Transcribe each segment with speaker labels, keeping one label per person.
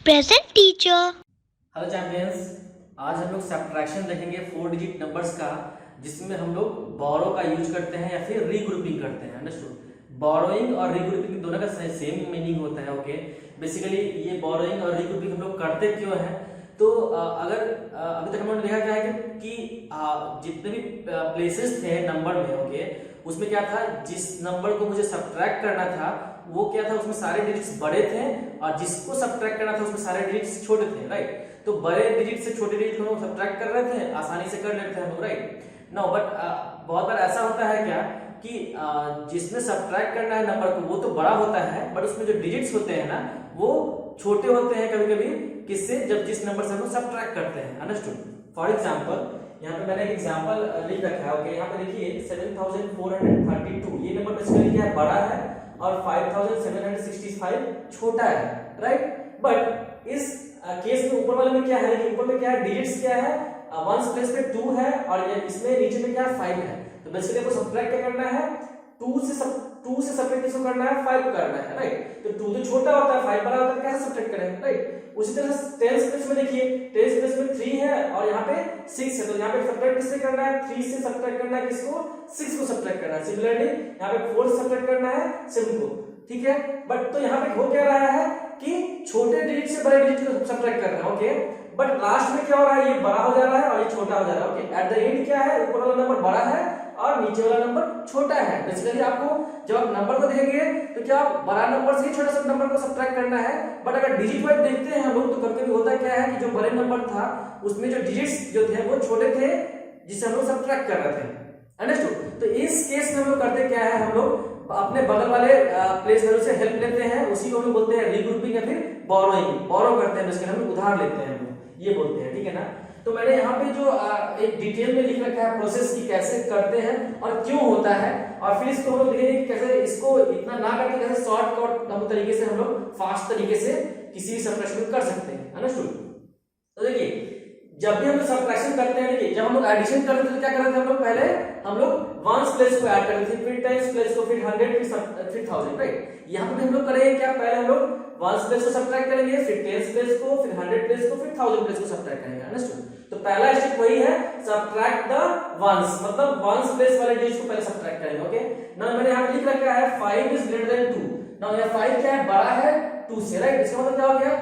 Speaker 1: Present teacher.
Speaker 2: Hello champions, आज हम लोग सब्ट्रैक्शन देखेंगे 4 डिजिट नंबर्स का, जिसमें हम लोग बोरो का यूज करते हैं या फिर रीग्रुपिंग करते हैं। अंडरस्टूड? बोरोइंग और रीग्रुपिंग दोनों का सेम मीनिंग होता है। ओके, बेसिकली ये बोरोइंग और रीग्रुपिंग हम लोग करते क्यों हैं? तो अगर अभी तक हमने देखा क्या है कि जितने भी प्लेसेस थे नंबर में, ओके, उसमें क्या था, जिस नंबर को मुझे सब्ट्रैक्ट करना था वो क्या था, उसमें सारे डिजिट्स बड़े थे और जिसको सब्ट्रैक्ट करना था उसमें सारे डिजिट्स छोटे थे। राइट? तो बड़े डिजिट से छोटे डिजिट को हम सब्ट्रैक्ट कर रहे थे, आसानी से कर लेते हैं हम लोग। राइट? नो, बट बहुत बार ऐसा होता है क्या कि जिसमें सब्ट्रैक्ट करना है नंबर को वो तो बड़ा होता है, बट उसमें जो डिजिट्स होते हैं ना वो छोटे होते हैं कभी कभी, किससे, जब जिस नंबर से हम लोग सब्ट्रैक्ट करते हैं। अंडरस्टूड? फॉर एग्जांपल, यहाँ पे मैंने एक एग्जांपल लिख रखा है। ओके, यहाँ पे देखिए 7432, ये नंबर बेसिकली क्या है, बड़ा है, और 5765 छोटा है। राइट? बट इस केस में ऊपर वाले में क्या है कि ऊपर में क्या है, डिजिट्स क्या है, वंस प्लेस पे 2 है और ये इसमें नीचे में क्या है, 5 है। तो बेसिकली आपको सब्ट्रैक्ट क्या करना है, 2 से सब्ट्रैक्ट किसको करना है, 5 को करना है। राइट? तो 2 तो छोटा होता है, 5 बड़ा होता है, कैसे सब्ट्रैक्ट करेंगे? राइट? उसी तरह टेंस प्लेस में देखिए, टेंस प्लेस में 3 है और यहाँ पे 6 है, तो यहाँ पे सब्ट्रैक्ट किससे करना है, 3 से सब्ट्रैक्ट करना है किसको, 6 को सब्ट्रैक्ट करना है। सिमिलरली यहाँ पे 4 से सब्ट्रैक्ट करना है 7 को। ठीक है? बट तो यहाँ पे हो क्या रहा है कि छोटे डिजिट से बड़े डिजिट को सब्ट्रैक्ट कर रहा है। ओके, बट लास्ट में क्या हो रहा है, ये बड़ा हो जा रहा है और ये छोटा हो जा रहा है। ओके, एट द एंड क्या है, ऊपर वाला नंबर बड़ा है और नीचे वाला नंबर छोटा है। बेसिकली आपको जब आप नंबर को देखेंगे तो क्या बड़ा नंबर से छोटा सा नंबर को सब्ट्रैक्ट करना है, बट अगर डिजिट वाइज देखते हैं हम लोग तो कभी-कभी होता क्या है कि जो बड़े नंबर था उसमें जो डिजिट्स जो थे वो छोटे थे, जिससे हम लोग सब्ट्रैक्ट कर रहे थे। अंडरस्टूड? तो इस केस में हम लोग करते क्या है, हम लोग अपने बगल वाले प्लेस वैल्यू से हेल्प लेते हैं, उसी को हम लोग बोलते हैं रीग्रुपिंग या फिर बोरोइंग। बोरो करते हैं, बेसिकली हम उधार लेते हैं, हम लोग ये बोलते हैं। ठीक है ना? तो मैंने यहाँ पे जो एक डिटेल में लिख रखा है प्रोसेस की, कैसे करते हैं और क्यों होता है, और फिर इसको हम लोग देखेंगे कि कैसे इसको इतना ना करके कैसे शॉर्टकट तरीके से हम लोग फास्ट तरीके से किसी भी सब्ट्रैक्शन कर सकते हैं। अंडरस्टूड? तो देखिए, जब भी हम लोग सब्ट्रैक्शन करते हैं, देखिए जब हम लोग एडिशन करते थे तो क्या करते थे हम लोग, पहले हम लोग वंस प्लेस को ऐड करते थे, फिर टेंस प्लेस को, फिर 100, फिर 1000। राइट? यहाँ पे भी हम लोग करेंगे क्या, पहले हम लोग वंस प्लेस को सब्ट्रैक्ट करेंगे, फिर टेंस प्लेस को, फिर 100 प्लेस को, फिर 1000 प्लेस को सब्ट्रैक्ट करेंगे। अंडरस्टूड? तो पहला स्टेप वही है, सब्ट्रैक्ट द वंस, मतलब वंस प्लेस वाले डिजिट को पहले सब्ट्रैक्ट करेंगे। ओके, नाउ मैंने यहाँ पे लिख रखा है 5 इज ग्रेटर देन 2। नाउ ये 5 क्या है, बड़ा है 2 से। राइट? इसका मतलब क्या हो गया,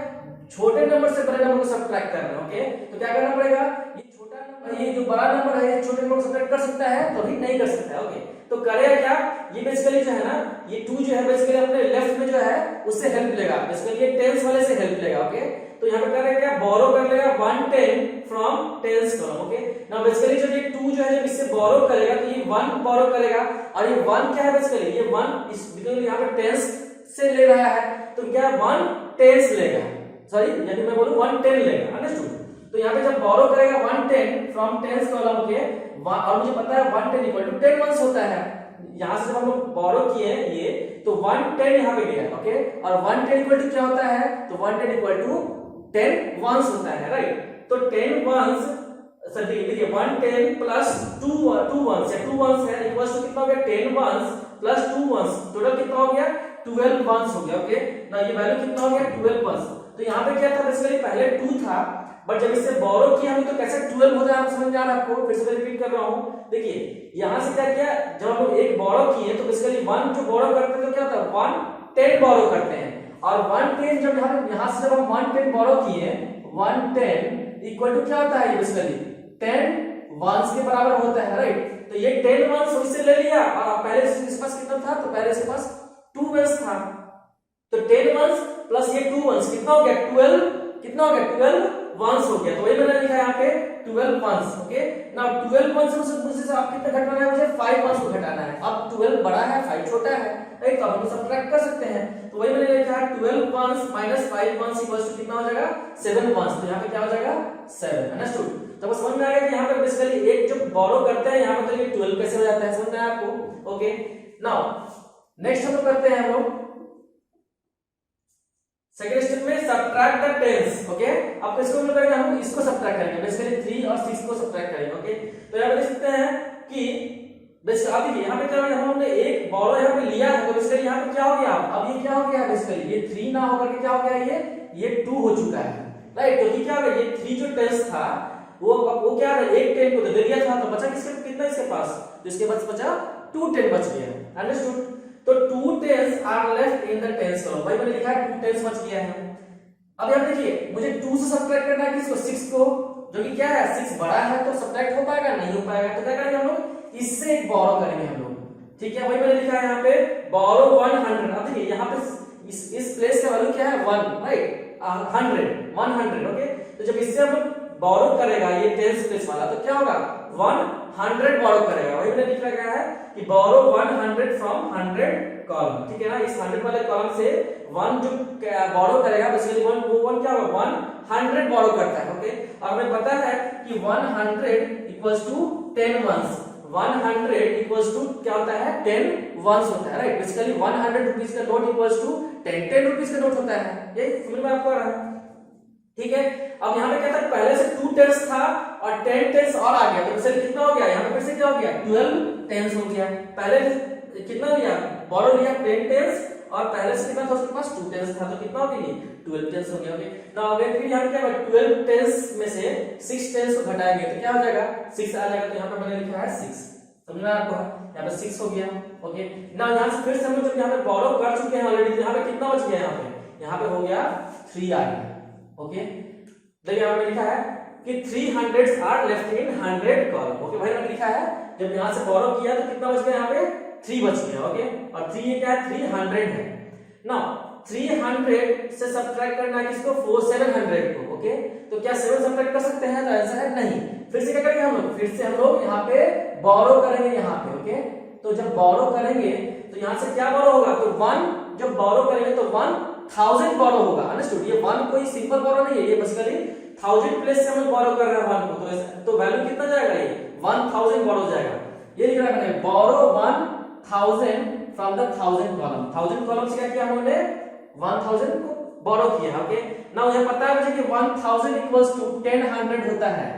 Speaker 2: छोटे नंबर से बड़े नंबर को सब्ट्रैक्ट कर रहे हैं। ओके, तो क्या करना पड़ेगा, ये छोटा नंबर, ये जो बड़ा नंबर है, ये छोटे नंबर को सब्ट्रैक्ट कर सकता है, तो भी नहीं कर सकता है। ओके, तो करेगा क्या, ये बेसिकली जो है ना, ये 2 जो है बेसिकली अपने लेफ्ट में जो है उससे हेल्प लेगा, बेसिकली ये टेंस वाले से हेल्प लेगा। ओके, तो यहाँ पे करेगा क्या, बोरो कर लेगा 110 from tens column. Okay, now basically जब ये 2 जो है जब इससे बोरो करेगा तो ये 1 बोरो करेगा, और ये 1 क्या है, बेसिकली ये 1 इस यहाँ पे टेंस से ले रहा है, तो क्या 1 टेंस लेगा, सॉरी यदि मैं बोलूं 110 लेगा। अंडरस्टूड? तो यहाँ पे जब बोरो करेगा 110 फ्रॉम टेंस कॉलम के, और मुझे पता है 110 इक्वल टू 10 वंस होता है, यहां से जब हम लोग बोरो किए ये तो 110 यहाँ पे गया। ओके, और 110 इक्वल टू क्या होता है, तो 110 इक्वल टू 10 वंस होता है। राइट? तो 10 वंस, सर देखिए 110 प्लस 2 वंस या 2 वंस है, इक्वल्स टू कितना हो गया, 10 वंस प्लस 2 वंस, टोटल कितना हो गया, 12 वंस हो गया। ओके, ना ये वैल्यू कितना हो गया, 12 वंस। तो यहाँ पे क्या था, बेसिकली पहले 2 था, बट जब इससे बोरो किया हम तो कैसे 12 हो जाए, आप समझ में आ रहा है आपको, फिर से रिपीट कर रहा हूं। देखिए यहां से क्या किया, जब हम लोग एक बोरो किए तो बेसिकली 1 जो बोरो करते हैं तो क्या होता है, 110 बोरो करते हैं, और 110 जब यहां से जब हम 110 बोरो किए, 110 इक्वल टू क्या होता है, बेसिकली 10 वंस के बराबर होता है। राइट? तो ये 10 वंस इससे ले लिया, और पहले इसके पास कितना था, तो पहले इसके पास 2 वंस था, तो 10 वंस प्लस ये 2 वंस कितना हो गया, 12, कितना हो गया, 12 वंस हो गया। तो वही मैंने लिखा है यहाँ पे 12 वंस। ओके, नाउ 12 वंस से आप कितना घटाना है, मुझे 5 वंस को घटाना है। अब 12 बड़ा है 5 छोटा है, राइट? तो हम सब्ट्रैक्ट कर सकते हैं, तो वही मैंने लिखा है 12 ones minus 5 ones equals to कितना हो जाएगा, 7 वंस। तो यहाँ पे क्या हो जाएगा, 7। अंडरस्टूड? तो समझ में आ गया कि यहाँ पे बेसिकली एक जो बोरो करते हैं यहाँ पे, तो ये 12 कैसे हो जाता है, समझ में आया आपको? ओके, नाउ नेक्स्ट हम लोग करते हैं, हम लोग सेकंड स्टेप में सब्ट्रैक्ट द टेंस। ओके, अब इसको हम करेंगे, हम इसको सब्ट्रैक्ट करेंगे, बेसिकली 3 और 6 को सब्ट्रैक्ट करेंगे। ओके, तो यहां पे देख सकते हैं कि बेसिकली अब देखिए यहां पे क्या है, हमने एक बोरो यहां पे लिया है, तो बेसिकली यहां पे क्या हो गया, अब ये क्या हो गया, बेसिकली ये 3 ना होकर के क्या हो गया, ये ये 2 हो चुका है, राइट। क्योंकि क्या है, ये 3 जो टेंस था वो क्या है, एक 10 को दे दिया था, तो बचा कितना इसके पास, तो इसके पास बचा 2 10 बच गया, अंडरस्टूड। तो 2 tens are left in the tens column, भाई मैंने लिखा है 2 टेंस बच गया है। अब यहां देखिए मुझे 2 से सब्ट्रैक्ट करना है किसको, 6 को, जो कि क्या है 6 बड़ा है तो सब्ट्रैक्ट हो पाएगा, नहीं हो पाएगा, तो क्या करेंगे हम लोग, इससे एक बोरो करेंगे हम लोग, ठीक है। भाई मैंने लिखा है यहाँ पे बोरो 100। अब देखिए यहाँ पे इस प्लेस का वैल्यू क्या है 1, राइट, 100 ओके। तो जब इससे हम बोरो करेगा ये टेंस प्लेस वाला, तो क्या होगा 100 बोरो करेगा। वही मैंने लिखा गया है कि बोरो 100 फ्रॉम 100 कॉलम, ठीक है ना। इस 100 वाले कॉलम से 1 जो बोरो करेगा बेसिकली 1 क्या होगा 100 बोरो करता है, ओके। और हमें पता है कि 100 equals to 10 ones, 100 equals to क्या होता है 10 वंस होता है, राइट। बेसिकली 100 रुपीस का नोट इक्वल्स टू 10 रुपीस का नोट होता है, ये समझ में आपको आ रहा है, ठीक है। अब यहाँ पे क्या था, पहले से 2 टेंस था और 10 टेंस और आ गया, तो बेसिकली कितना हो गया, यहाँ पे फिर से क्या हो गया 12 टेंस हो गया। पहले कितना लिया, बोरो लिया 10 टेंस, और पहले से कितना था उसके पास 2 टेंस था, तो कितना हो गया 12 टेंस हो गया, ओके। नाउ अगेन फिर यहाँ पे क्या होगा, 12 टेंस में से 6 टेंस को घटाएंगे तो क्या हो जाएगा 6 आ जाएगा, तो यहाँ पे मैंने लिखा है 6, समझ में आपको, यहाँ पे 6 हो गया, ओके। नाउ यहाँ से फिर से हम लोग जब यहाँ पे बोरो कर चुके हैं ऑलरेडी, यहाँ पे कितना बच गया, यहाँ पे हो गया 3 आ गया, ओके। देखिए यहाँ पे लिखा है कि 300 are left in 100 column, okay. भाई मैंने लिखा है जब यहाँ से बोरो किया तो कितना बच गया, यहाँ पे 3 बच गया, ओके। और 3 ये क्या है 300 है ना, 300 से सब्ट्रैक्ट करना है किसको 700 को, ओके। तो क्या 7 सब्ट्रैक्ट कर सकते हैं, तो आंसर है नहीं। फिर से क्या करेंगे हम लोग, फिर से हम लोग यहाँ पे बोरो करेंगे यहाँ पे, ओके। तो जब बोरो करेंगे तो यहाँ से क्या बोरो होगा, तो 1 जब बोरो करेंगे तो 1000 बोरो होगा, अंडरस्टूड। ये 1 कोई सिंपल बोरो नहीं है, ये बेसिकली 1000 प्लेस से हम बोरो कर रहे हैं 1 को, तो वैल्यू कितना जाएगा, ये 1000 बोरो जाएगा। ये लिख रहा है बोरो 1000 फ्रॉम द 1000 कॉलम, 1000 कॉलम से क्या किया हमने 1000 को बोरो किया, ओके। नाउ ये पता है मुझे कि 1000 इक्वल्स टू 1000 होता है,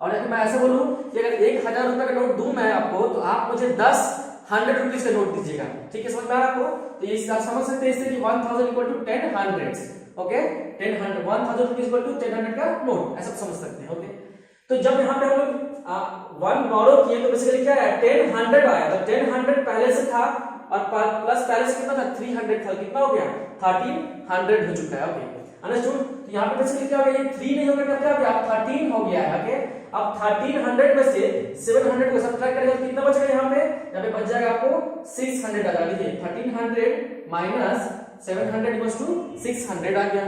Speaker 2: और अगर मैं ऐसे बोलूं कि अगर 1000 रुपए का नोट दूं मैं आपको, तो आप मुझे 10 100 रुपीस का नोट दीजिएगा, ठीक है, समझ में आ रहा है आपको। तो ये आप समझ सकते हैं इससे कि 1000 equal to 10 hundreds, okay. 1000 rupees equal to 10 का नोट, ऐसा समझ सकते हैं, ओके। तो जब यहाँ पे हम लोग 1 बोरो किए तो बेसिकली क्या है 10 आया, तो 10 पहले से था और प्लस पहले से कितना था 300 था, कितना हो गया 1300 हो चुका है, ओके, अंडरस्टूड। तो यहाँ पे बेसिकली क्या हो गया, ये 3 नहीं होगा, क्या हो गया 13 हो गया है, ओके। अब 1300 में से 700 को सब्ट्रैक्ट करेंगे तो कितना बचेगा, यहाँ पे बच जाएगा आपको 600 आ जाएगा, देखिए 1300 माइनस 700 इक्वल्स टू 600 आ गया,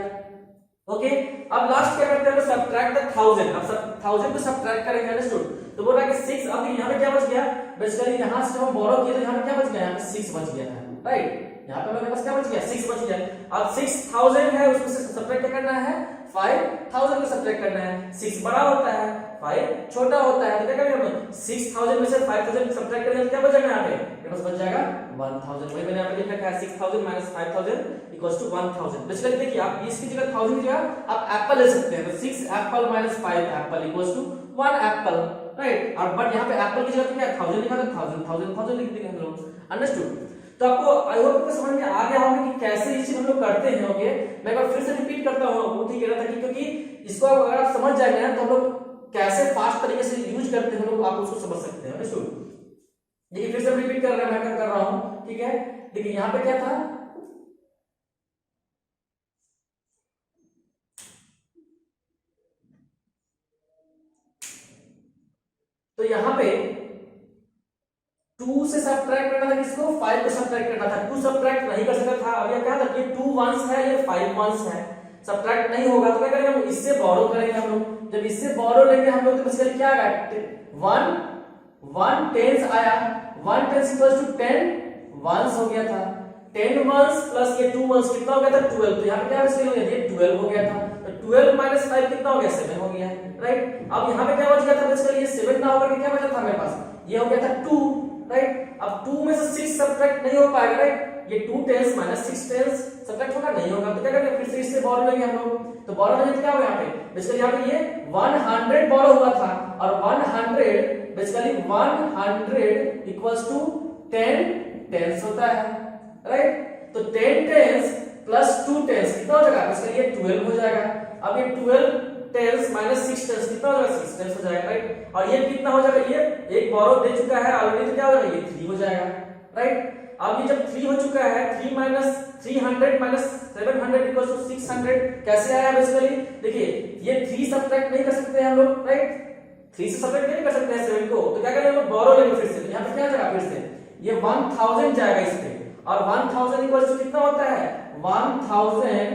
Speaker 2: ओके। अब लास्ट क्या करते हैं, सब्ट्रैक्ट द 1000, अब 1000 को सब्ट्रैक्ट करेंगे, अंडरस्टूड। तो बोल रहा है कि 6, अब यहाँ पे क्या बच गया, बेसिकली यहाँ से जब हम बोरो किए तो यहाँ पे क्या बच गया, यहाँ पे 6 बच गया है, राइट। यहाँ पे हमारे पास क्या बच गया 6 बच गया। अब 6000 है, उसमें से सब्ट्रैक्ट क्या करना है 5000 को सब्ट्रैक्ट करना है, 6 बड़ा होता है 5 छोटा होता है, तो क्या करेंगे हम 6000 में से 5000 सब्ट्रैक्ट करेंगे तो क्या बचेगा, यहाँ पे बस बच जाएगा 1000। वही मैंने यहाँ पे लिखा है 6000 माइनस 5000 इक्वल्स टू 1000। बेसिकली देखिए आप इसकी जगह 1000 की जगह आप एप्पल ले सकते हैं, तो 6 apple minus 5 apple equals to 1 apple, right. और बट यहाँ पे एप्पल की जगह क्या 1000 लिखा था, 1000 लिख देंगे हम लोग, अंडरस्टूड। तो आपको आई होप आपको समझ में आ गया होगा कि कैसे ये चीज हम लोग करते हैं, ओके। मैं एक बार फिर से रिपीट करता हूँ, वो ठीक है ना, क्योंकि इसको अगर आप समझ जाएंगे ना तो हम लोग कैसे फास्ट तरीके से यूज करते हैं हम लोग, आप उसको समझ सकते हैं, अंडरस्टूड। देखिए फिर से रिपीट कर रहा है, मैं कर रहा हूँ, ठीक है। देखिए यहाँ पे क्या था, तो यहाँ पे 2 से सब्ट्रैक्ट करना था किसको 5 को सब्ट्रैक्ट करना था, 2 सब्ट्रैक्ट नहीं कर सकता था। अब ये क्या था, ये 2 वंस है, ये 5 वंस है, सब्ट्रैक्ट नहीं होगा, तो क्या करेंगे हम इससे बोरो करेंगे हम लोग। जब इससे बोरो लेंगे हम लोग तो बेसिकली क्या आएगा 1 टेंस आया, 1 टेंस इक्वल्स टू 10 वंस हो गया था, 10 वंस प्लस ये 2 वंस कितना हो गया था 12, तो यहाँ पे क्या हो गया ये 12 हो गया था, तो 12 माइनस 5 कितना हो गया 7 हो गया, राइट। अब यहाँ पे क्या बच गया था, बेसिकली ये 7 ना होकर के क्या बचा था हमारे पास, ये हो गया था 2, राइट। अब 2 में से 6 सब्ट्रैक्ट नहीं हो पाएगा, राइट। ये 2 टेंस माइनस 6 टेंस सब्ट्रैक्ट होगा नहीं होगा, तो क्या करेंगे फिर से इससे बोरो लेंगे हम लोग। तो बोरो लेंगे तो क्या होगा, यहाँ पे बेसिकली यहाँ पे ये 100 बोरो हुआ था, और 100 बेसिकली 100 इक्वल्स टू 10 टेंस होता है, राइट। तो 10 टेंस प्लस 2 टेंस कितना हो जाएगा, इसका ये 12 हो जाएगा। अब ये 12 टेंस माइनस 6 टेंस कितना हो जाएगा, 6 टेंस हो जाएगा, राइट। और ये कितना हो जाएगा, ये एक बोरो दे चुका है ऑलरेडी, तो क्या हो जाएगा, ये 3 हो जाएगा, राइट। अब ये जब 3 हो चुका है, 3 माइनस 300 माइनस 700 इक्वल्स टू 600 कैसे आया बेसिकली, देखिए ये 3 सब्ट्रैक्ट नहीं कर सकते हैं हम लोग, राइट। 3 से सब्ट्रैक्ट नहीं कर सकते हैं 7 को, तो क्या करेंगे हम लोग, बोरो लेंगे फिर से। यहां पे क्या जाएगा, फिर से ये 1000 जाएगा इस पे, और 1000 इक्वल्स टू कितना होता है, 1000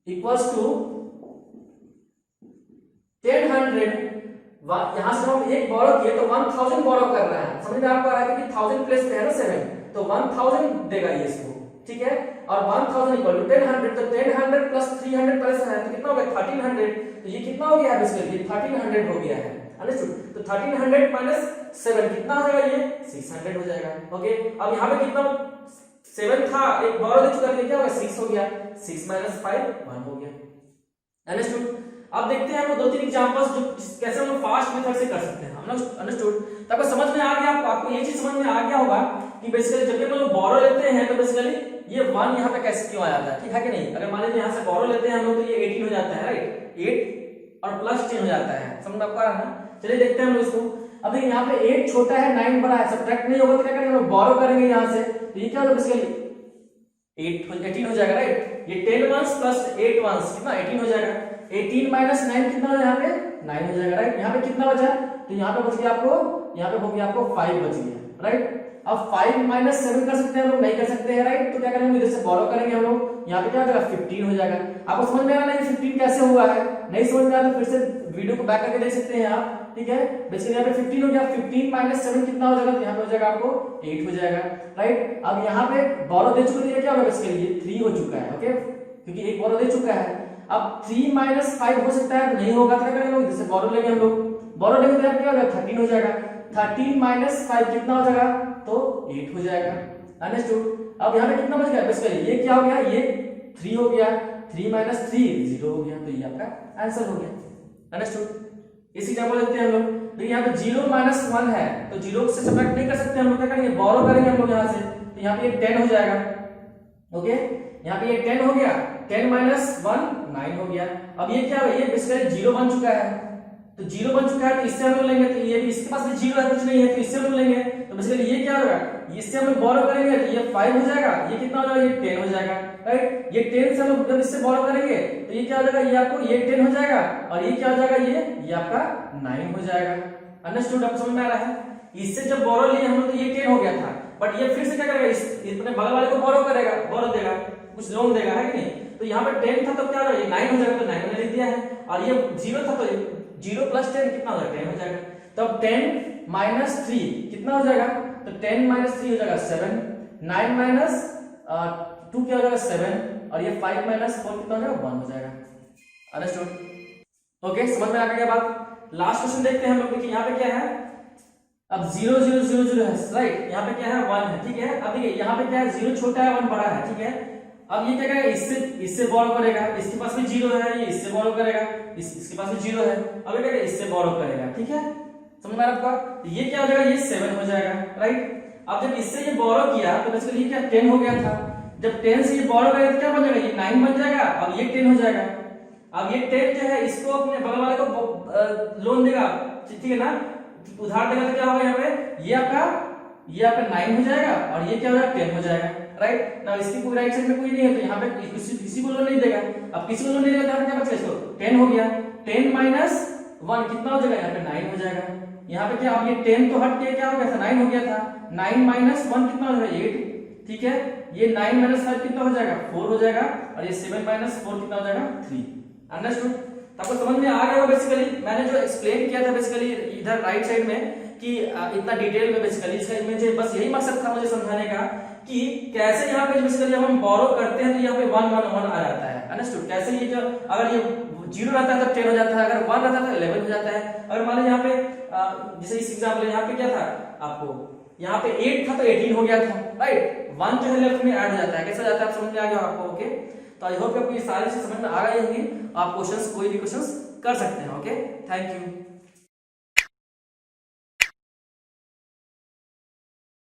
Speaker 2: इक्वल्स टू 1000। यहां से हम एक बोरो किए तो 1000 बोरो कर रहे हैं, समझ में आपको आ रहा है कि 1000 प्लेस पे है ना 7, तो 1000 देगा ये इसको, ठीक है। और 1000 इक्वल टू 1000, तो 1000 प्लस 300 प्लस है तो कितना हो गया, 1300। तो ये कितना हो गया बेसिकली, 1300 हो गया है, अंडरस्टूड। तो 1300 माइनस 7 कितना हो जाएगा, ये 600 हो जाएगा, ओके। अब यहाँ पे कितना 7 था, एक बोरो दे चुका है, क्या हो गया, 6 हो गया, 6 माइनस 5 1 हो गया, अंडरस्टूड। अब देखते हैं हम लोग 2-3 एग्जांपल्स जो कैसे हम लोग फास्ट मेथड से कर सकते हैं, हम लोग अंडरस्टूड। तो आपको समझ में आ गया, आपको ये चीज समझ में आ गया होगा कि बेसिकली जब हम लोग बोरो लेते हैं तो बेसिकली ये 1 यहाँ पे कैसे क्यों आ जाता है, ठीक है कि नहीं। अगर मान लीजिए यहाँ से बोरो लेते हैं हम लोग तो ये 18 हो जाता है, राइट, 8 और प्लस 10 हो जाता है, समझ में आपको आ रहा है ना। चलिए देखते हैं हम लोग इसको। अब देखिए यहाँ पे 8 छोटा है, 9 बड़ा है, सब्ट्रैक्ट नहीं होगा तो क्या करेंगे, बोरो करेंगे यहाँ से, तो ये क्या होगा बेसिकली 18 हो जाएगा, राइट। ये 10 वंस प्लस 8 वंस कितना 18 हो जाएगा। 18 माइनस 9 कितना हो यहाँ पे 9 हो जाएगा, राइट। यहाँ पे कितना बचा, तो यहाँ पे बच गया आपको, यहाँ पे हो गया आपको 5 बच गया, राइट। अब 5 माइनस 7 कर सकते हैं हम लोग, नहीं कर सकते हैं, राइट। तो क्या करेंगे, इधर से बोरो करेंगे हम लोग, यहाँ पे क्या हो जाएगा 15 हो जाएगा। आपको समझ में आ रहा है 15 कैसे हुआ है, नहीं समझ में आया तो फिर से वीडियो को बैक करके देख सकते हैं आप, ठीक है। बेसिकली यहाँ पे 15 हो गया, 15 माइनस 7 कितना हो जाएगा, तो यहाँ पे हो जाएगा आपको 8 हो जाएगा, राइट। अब यहाँ पे बोरो दे चुके, क्या होगा बेसिकली ये 3 हो चुका है, ओके, क्योंकि एक बोरो दे चुका है। अब 3 माइनस 5 हो सकता है, नहीं होगा तो क्या करेंगे लोग, जैसे बोरो लेंगे हम लोग, बोरो लेंगे तो क्या होगा 13 हो जाएगा। 13 माइनस 5 कितना हो जाएगा, तो 8 हो जाएगा, अंडरस्टूड। अब यहाँ पे कितना बच गया बेसिकली, ये क्या हो गया, ये 3 हो गया, 3 माइनस 3 0 हो गया, तो ये आपका आंसर हो गया, अंडरस्टूड। इसी एग्जांपल लेते हैं हम लोग। देखिए यहाँ पे 0 माइनस 1 है, तो 0 से सब्ट्रैक्ट नहीं कर सकते हम लोग, क्या करेंगे, बोरो करेंगे हम लोग यहाँ से, तो यहाँ पे ये 10 हो जाएगा, ओके। यहाँ पे ये 10 हो गया, 10 माइनस 1 9 हो गया। अब ये क्या है, ये बेसिकली 0 बन चुका है, तो 0 बन चुका है, तो इससे हम लोग लेंगे, तो ये भी इसके पास भी 0 है, कुछ नहीं है, तो इससे हम लोग लेंगे, तो बेसिकली ये क्या होगा, इससे हम लोग बोरो करेंगे तो ये 5 हो जाएगा, ये कितना हो जाएगा, ये 10 हो जाएगा, राइट। ये 10 से हम लोग जब इससे बोरो करेंगे तो ये क्या हो जाएगा, ये आपको ये 10 हो जाएगा, और ये क्या हो जाएगा, ये आपका 9 हो जाएगा, अंडरस्टूड। आपको समझ में आ रहा है। इससे जब बोरो लिए हम लोग तो ये 10 हो गया था, बट ये फिर से क्या करेगा, इस अपने बगल वाले को बोरो करेगा, बोरो देगा, कुछ लोन देगा, है कि नहीं। तो यहाँ पे 10 था तो क्या होगा, ये 9 हो जाएगा, तो 9 मैंने लिख दिया है। और ये 0 था तो 0 प्लस 10 कितना हो जाएगा, 10 हो जाएगा। तो अब 10 माइनस 3 कितना हो जाएगा, तो 10 माइनस 3 हो जाएगा 7, 9 माइनस 2 क्या हो जाएगा 7, और ये 5 माइनस 4 कितना हो जाएगा 1 हो जाएगा, अंडरस्टूड। ओके, समझ में आ गया बात। लास्ट क्वेश्चन देखते हैं हम लोग। देखिए यहाँ पे क्या है, अब 0 0 0 0 है, राइट। यहाँ पे क्या है 1 है, ठीक है। अब देखिए यहाँ पे क्या है, 0 छोटा है 1 बड़ा है, ठीक है। अब ये क्या करेगा, इससे बोरो करेगा, इसके पास भी 0 है, ये इससे बोरो करेगा, इसके पास भी 0 है, अब ये क्या इससे बोरो करेगा, ठीक है। समझ में आ रहा है आपका। ये क्या हो जाएगा, ये 7 हो जाएगा, राइट। अब जब इससे ये बोरो किया तो बेसिकली ये क्या 10 हो गया था, जब 10 से ये बोरो करेगा तो क्या बन जाएगा, ये 9 बन जाएगा, अब ये 10 हो जाएगा। अब ये 10 जो है इसको अपने बगल वाले को लोन देगा, ठीक है ना, उधार देगा, तो क्या होगा यहाँ पे, ये आपका 9 हो जाएगा, और ये क्या हो जाएगा 10 हो जाएगा, राइट ना। इसकी कोई राइट साइड में कोई नहीं है, तो यहाँ पे किसी को लोन नहीं देगा। अब किसी को लोन नहीं देगा तो क्या बचेगा, इसको 10 हो गया, 10 माइनस 1 कितना हो जाएगा, यहाँ पे 9 हो जाएगा। यहाँ पे क्या, अब ये 10 तो हट के क्या हो गया था, 9 हो गया था, 9 माइनस 1 कितना हो जाएगा 8, ठीक है। ये 9 माइनस 5 कितना हो जाएगा 4 हो जाएगा, और ये 7 माइनस 4 कितना हो जाएगा 3, अंडरस्टूड। आपको समझ में आ गया होगा। बेसिकली मैंने जो एक्सप्लेन किया था बेसिकली इधर राइट साइड में कि इतना डिटेल में बेसिकली इसका मुझे बस यही मकसद था मुझे समझाने का कि कैसे यहाँ पे बेसिकली जब हम बोरो करते हैं तो यहाँ पे 1 1 1 आ जाता है, अंडरस्टूड। कैसे ये जो अगर ये 0 रहता है तो 10 हो जाता है, अगर 1 रहता है तो 11 हो जाता है। अगर मान लीजिए यहाँ पे जैसे इस एग्जांपल यहाँ पे क्या था, आपको यहाँ पे 8 था तो 18 हो गया था, राइट। 1 जो है लेफ्ट में ऐड हो जाता है, कैसे जाता है आप समझ में आ गया आपको, ओके। तो आई होप आपको ये सारी चीज समझ में आ गई होंगी, आप क्वेश्चंस कोई भी क्वेश्चंस कर सकते हैं, ओके। Thank you.